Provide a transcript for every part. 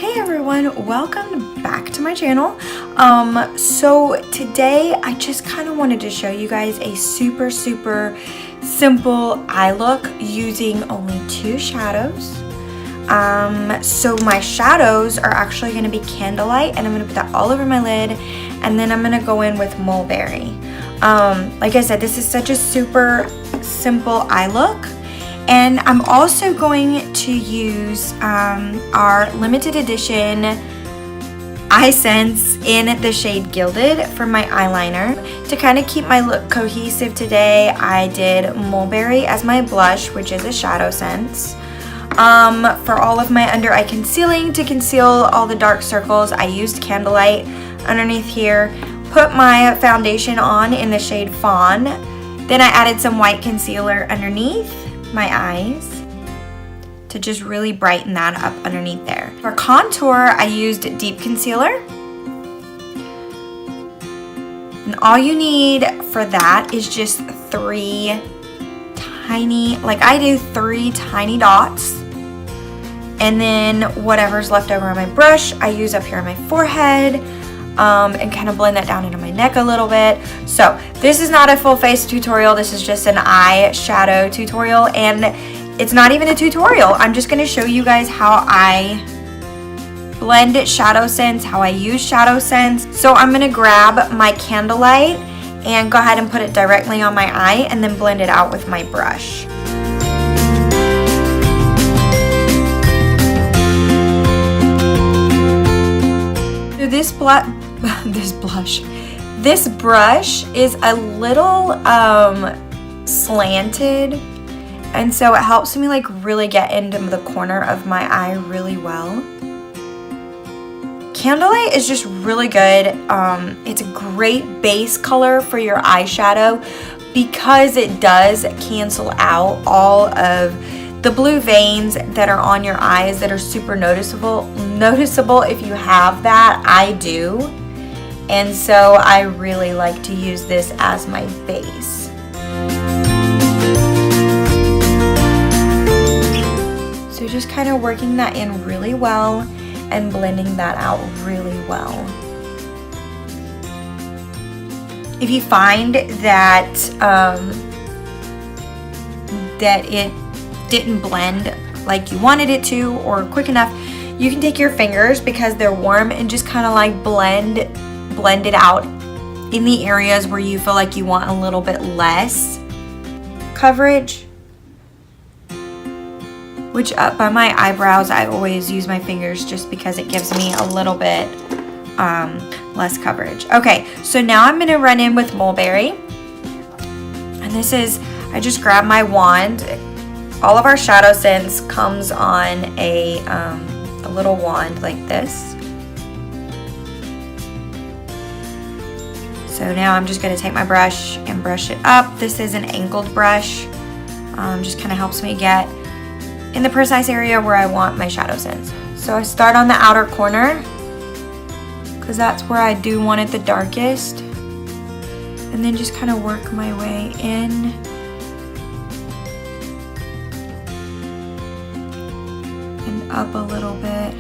Hey everyone, welcome back to my channel. So today I just kind of wanted to show you guys a super simple eye look using only 2 shadows. So my shadows are actually going to be Candlelight, and I'm going to put that all over my lid, and then I'm going to go in with Mulberry. Like I said, this is such a super simple eye look. And I'm also going to use our limited edition Eyesense in the shade Gilded for my eyeliner. To kind of keep my look cohesive today, I did Mulberry as my blush, which is a Shadowsense. For all of my under eye concealing, to conceal all the dark circles, I used Candlelight underneath here. Put my foundation on in the shade Fawn. Then I added some white concealer underneath my eyes to just really brighten that up underneath there. For contour, I used deep concealer. And all you need for that is just 3 tiny, like I do 3 tiny dots. And then whatever's left over on my brush, I use up here on my forehead. And kind of blend that down into my neck a little bit. So this is not a full face tutorial, this is just an eye shadow tutorial, and it's not even a tutorial. I'm just going to show you guys how I blend Shadowsense, how I use Shadowsense. So I'm going to grab my Candlelight and go ahead and put it directly on my eye and then blend it out with my brush. So this brush is a little slanted, and so it helps me like really get into the corner of my eye really well. Candlelight is just really good. It's a great base color for your eyeshadow because it does cancel out all of the blue veins that are on your eyes that are super noticeable if you have that. I do. And so I really like to use this as my base. So just kind of working that in really well and blending that out really well. If you find that that it didn't blend like you wanted it to or quick enough, you can take your fingers, because they're warm, and just kind of like blend it out in the areas where you feel like you want a little bit less coverage. Which up by my eyebrows, I always use my fingers just because it gives me a little bit less coverage. Okay, so now I'm gonna run in with Mulberry, and this is, I just grabbed my wand. All of our Shadowsense comes on a little wand like this. So now I'm just going to take my brush and brush it up. This is an angled brush. Just kind of helps me get in the precise area where I want my Shadowsense. So I start on the outer corner because that's where I do want it the darkest. And then just kind of work my way in. And up a little bit.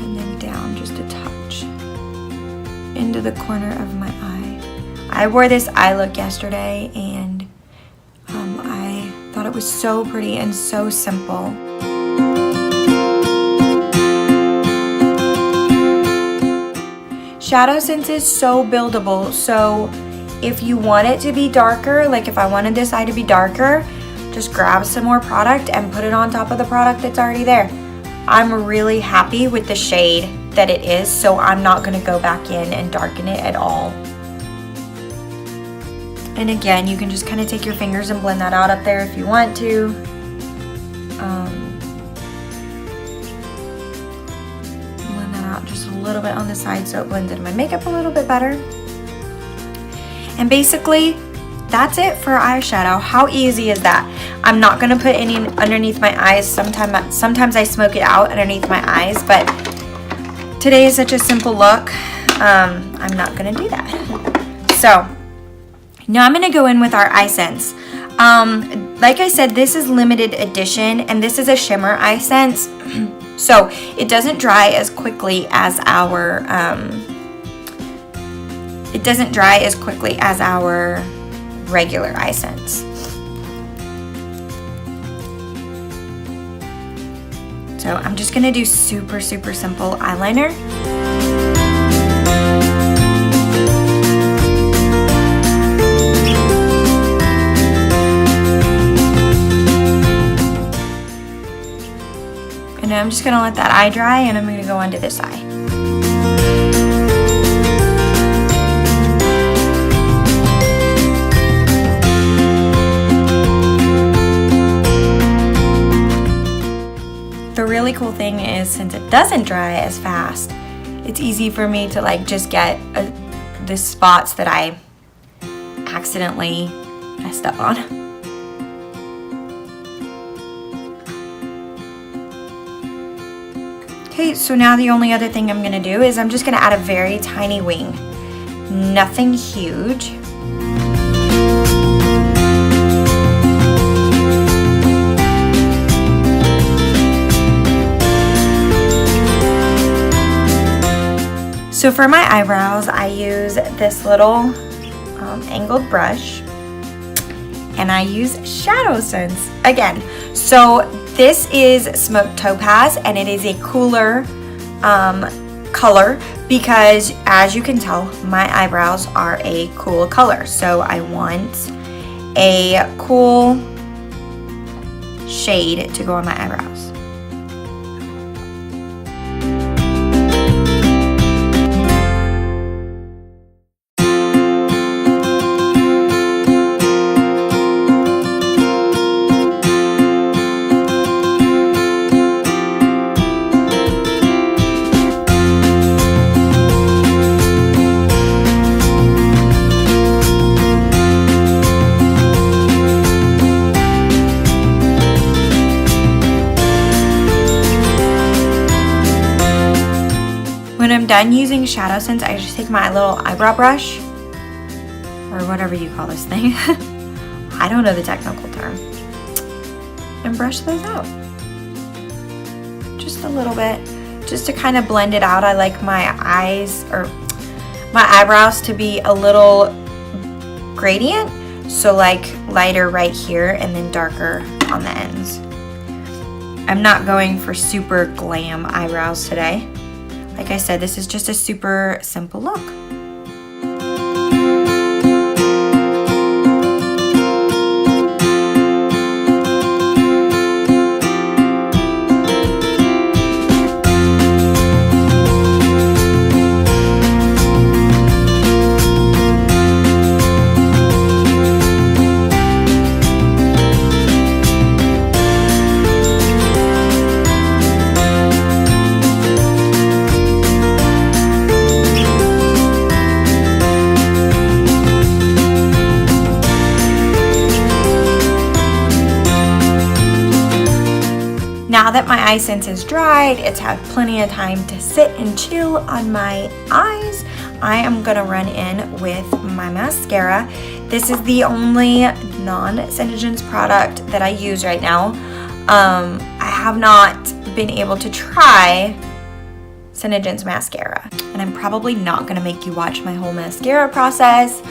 And then down just a touch into the corner of my eye. I wore this eye look yesterday, and I thought it was so pretty and so simple. Shadowsense is so buildable, so if you want it to be darker, like if I wanted this eye to be darker, just grab some more product and put it on top of the product that's already there. I'm really happy with the shade that it is, so I'm not going to go back in and darken it at all. And again, you can just kind of take your fingers and blend that out up there if you want to. Blend that out just a little bit on the side so it blends into my makeup a little bit better. And basically, that's it for eyeshadow. How easy is that? I'm not going to put any underneath my eyes. Sometimes I smoke it out underneath my eyes, but today is such a simple look. I'm not going to do that. So now I'm going to go in with our Eyesense. Like I said, this is limited edition, and this is a shimmer Eyesense. So it doesn't dry as quickly as our regular Eyesense. So I'm just gonna do super simple eyeliner. And now I'm just gonna let that eye dry, and I'm gonna go onto this eye. The really cool thing is, since it doesn't dry as fast, it's easy for me to like just get the spots that I accidentally messed up on. Okay, so now the only other thing I'm gonna do is I'm just gonna add a very tiny wing. Nothing huge. So for my eyebrows, I use this little angled brush, and I use Shadowsense again. So this is Smoked Topaz, and it is a cooler color because, as you can tell, my eyebrows are a cool color. So I want a cool shade to go on my eyebrows. When I'm done using Shadowsense, I just take my little eyebrow brush, or whatever you call this thing. I don't know the technical term. And brush those out. Just a little bit, just to kind of blend it out. I like my eyes, or my eyebrows, to be a little gradient. So like lighter right here and then darker on the ends. I'm not going for super glam eyebrows today. Like I said, this is just a super simple look. Now that my Eyesense is dried, it's had plenty of time to sit and chill on my eyes, I am gonna run in with my mascara. This is the only non-Senegence product that I use right now. I have not been able to try Senegence mascara, and I'm probably not gonna make you watch my whole mascara process,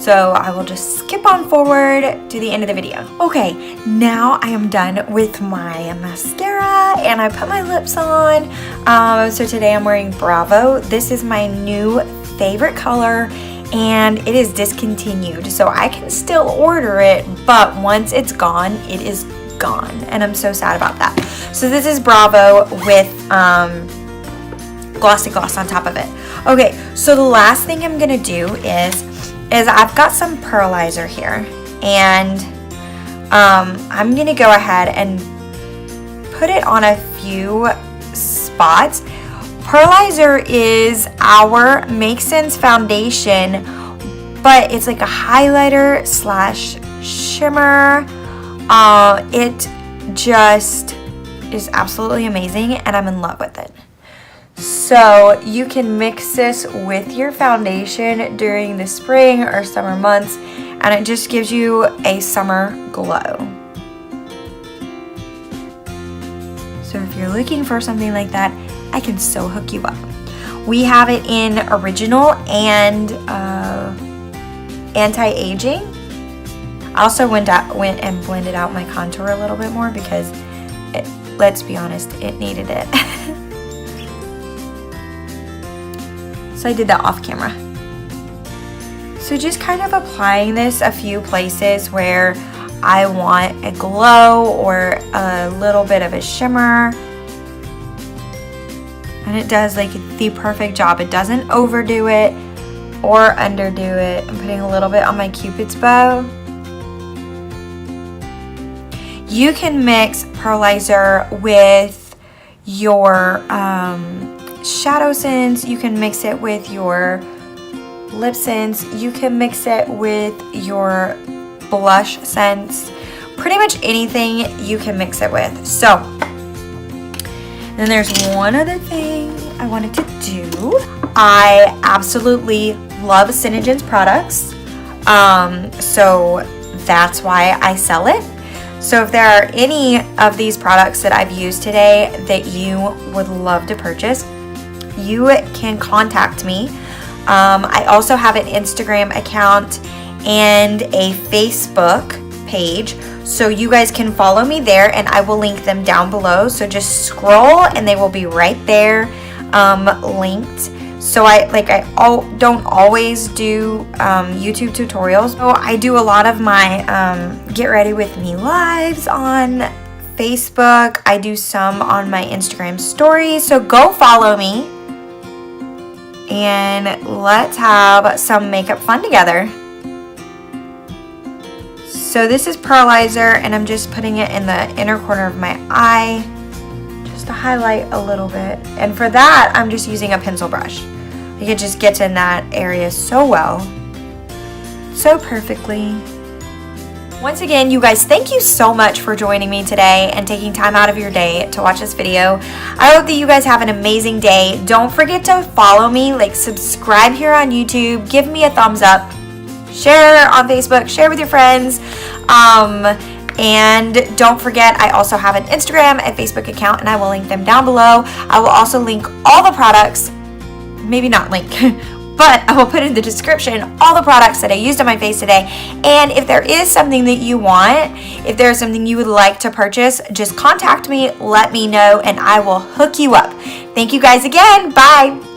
so I will just skip on forward to the end of the video. Okay, now I am done with my mascara and I put my lips on. So today I'm wearing Bravo. This is my new favorite color, and it is discontinued, so I can still order it, but once it's gone, it is gone, and I'm so sad about that. So this is Bravo with glossy gloss on top of it. Okay, so the last thing I'm gonna do is I've got some pearlizer here, and I'm gonna go ahead and put it on a few spots. Pearlizer is our Makesense foundation, but it's like a highlighter slash shimmer. It just is absolutely amazing, and I'm in love with it. So you can mix this with your foundation during the spring or summer months, and it just gives you a summer glow. So if you're looking for something like that, I can so hook you up. We have it in original and anti-aging. I also went and blended out my contour a little bit more because, let's be honest, it needed it. So I did that off camera. So just kind of applying this a few places where I want a glow or a little bit of a shimmer. And it does like the perfect job. It doesn't overdo it or underdo it. I'm putting a little bit on my Cupid's bow. You can mix pearlizer with your Shadowsense. You can mix it with your Lipsense. You can mix it with your blush sense. Pretty much anything you can mix it with. So, then there's one other thing I wanted to do. I absolutely love Senegence products. So that's why I sell it. So if there are any of these products that I've used today that you would love to purchase, you can contact me. I also have an Instagram account and a Facebook page, so you guys can follow me there, and I will link them down below. So just scroll and they will be right there linked. So I don't always do YouTube tutorials. So I do a lot of my Get Ready With Me lives on Facebook. I do some on my Instagram stories. So go follow me and let's have some makeup fun together. So this is pearlizer, and I'm just putting it in the inner corner of my eye just to highlight a little bit. And for that, I'm just using a pencil brush. It just gets in that area so well, so perfectly. Once again, you guys, thank you so much for joining me today and taking time out of your day to watch this video. I hope that you guys have an amazing day. Don't forget to follow me, like subscribe here on YouTube, give me a thumbs up, share on Facebook, share with your friends. And don't forget, I also have an Instagram and Facebook account, and I will link them down below. I will also link all the products, maybe not link, but I will put in the description all the products that I used on my face today. And if there is something that you want, if there's something you would like to purchase, just contact me, let me know, and I will hook you up. Thank you guys again. Bye.